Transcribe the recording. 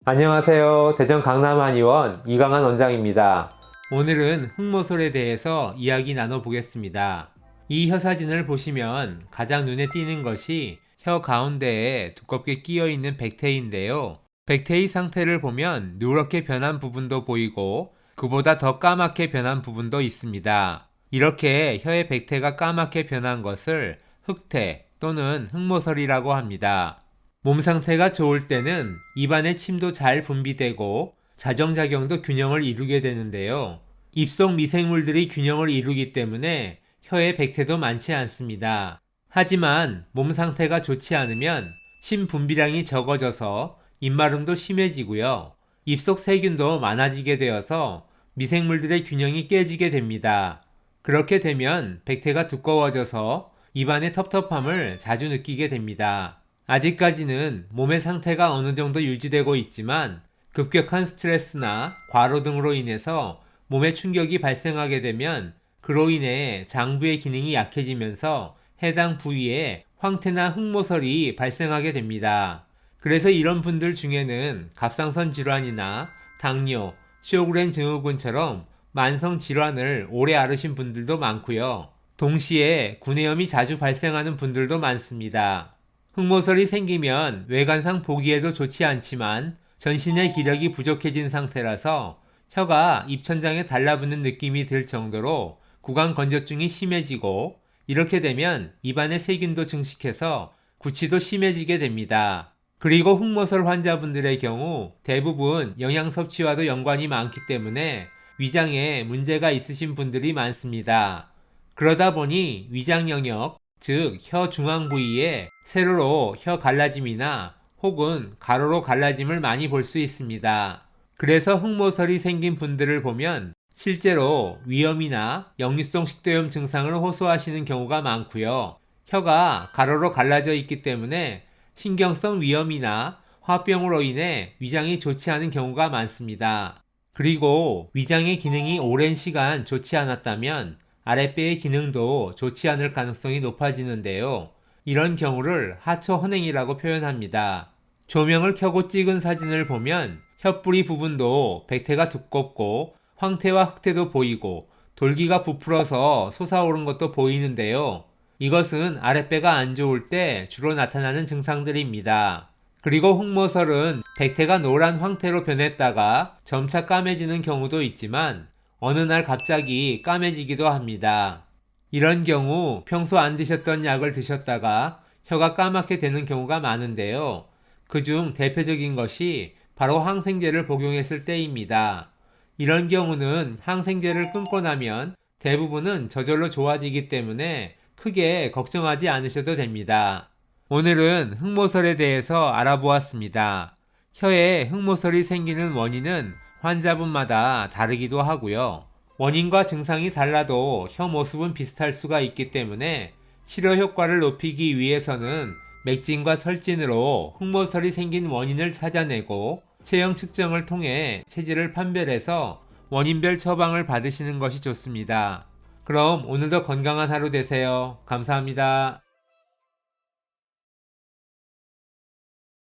안녕하세요. 대전 강남한의원 이강한 원장입니다. 오늘은 흑모솔에 대해서 이야기 나눠보겠습니다. 이 혀 사진을 보시면 가장 눈에 띄는 것이 혀 가운데에 두껍게 끼어 있는 백태인데요. 백태의 상태를 보면 누렇게 변한 부분도 보이고 그보다 더 까맣게 변한 부분도 있습니다. 이렇게 혀의 백태가 까맣게 변한 것을 흑태 또는 흑모솔이라고 합니다. 몸 상태가 좋을 때는 입안의 침도 잘 분비되고 자정작용도 균형을 이루게 되는데요. 입속 미생물들이 균형을 이루기 때문에 혀에 백태도 많지 않습니다. 하지만 몸 상태가 좋지 않으면 침 분비량이 적어져서 입마름도 심해지고요. 입속 세균도 많아지게 되어서 미생물들의 균형이 깨지게 됩니다. 그렇게 되면 백태가 두꺼워져서 입안의 텁텁함을 자주 느끼게 됩니다. 아직까지는 몸의 상태가 어느 정도 유지되고 있지만 급격한 스트레스나 과로 등으로 인해서 몸에 충격이 발생하게 되면 그로 인해 장부의 기능이 약해지면서 해당 부위에 황태나 흑모설이 발생하게 됩니다. 그래서 이런 분들 중에는 갑상선 질환이나 당뇨, 쇼그렌 증후군처럼 만성 질환을 오래 앓으신 분들도 많고요. 동시에 구내염이 자주 발생하는 분들도 많습니다. 흑모설이 생기면 외관상 보기에도 좋지 않지만 전신의 기력이 부족해진 상태라서 혀가 입천장에 달라붙는 느낌이 들 정도로 구강 건조증이 심해지고 이렇게 되면 입안의 세균도 증식해서 구취도 심해지게 됩니다. 그리고 흑모설 환자분들의 경우 대부분 영양 섭취와도 연관이 많기 때문에 위장에 문제가 있으신 분들이 많습니다. 그러다 보니 위장 영역, 즉 혀 중앙 부위에 세로로 혀 갈라짐이나 혹은 가로로 갈라짐을 많이 볼 수 있습니다. 그래서 흑모설이 생긴 분들을 보면 실제로 위염이나 역류성 식도염 증상을 호소하시는 경우가 많고요. 혀가 가로로 갈라져 있기 때문에 신경성 위염이나 화병으로 인해 위장이 좋지 않은 경우가 많습니다. 그리고 위장의 기능이 오랜 시간 좋지 않았다면 아랫배의 기능도 좋지 않을 가능성이 높아지는데요. 이런 경우를 하초헌행이라고 표현합니다. 조명을 켜고 찍은 사진을 보면 혀뿌리 부분도 백태가 두껍고 황태와 흑태도 보이고 돌기가 부풀어서 솟아오른 것도 보이는데요. 이것은 아랫배가 안 좋을 때 주로 나타나는 증상들입니다. 그리고 흑모설은 백태가 노란 황태로 변했다가 점차 까매지는 경우도 있지만 어느 날 갑자기 까매지기도 합니다. 이런 경우 평소 안 드셨던 약을 드셨다가 혀가 까맣게 되는 경우가 많은데요. 그중 대표적인 것이 바로 항생제를 복용했을 때입니다. 이런 경우는 항생제를 끊고 나면 대부분은 저절로 좋아지기 때문에 크게 걱정하지 않으셔도 됩니다. 오늘은 흑모설에 대해서 알아보았습니다. 혀에 흑모설이 생기는 원인은 환자분마다 다르기도 하고요. 원인과 증상이 달라도 혀 모습은 비슷할 수가 있기 때문에 치료 효과를 높이기 위해서는 맥진과 설진으로 흑모설이 생긴 원인을 찾아내고 체형 측정을 통해 체질을 판별해서 원인별 처방을 받으시는 것이 좋습니다. 그럼 오늘도 건강한 하루 되세요. 감사합니다.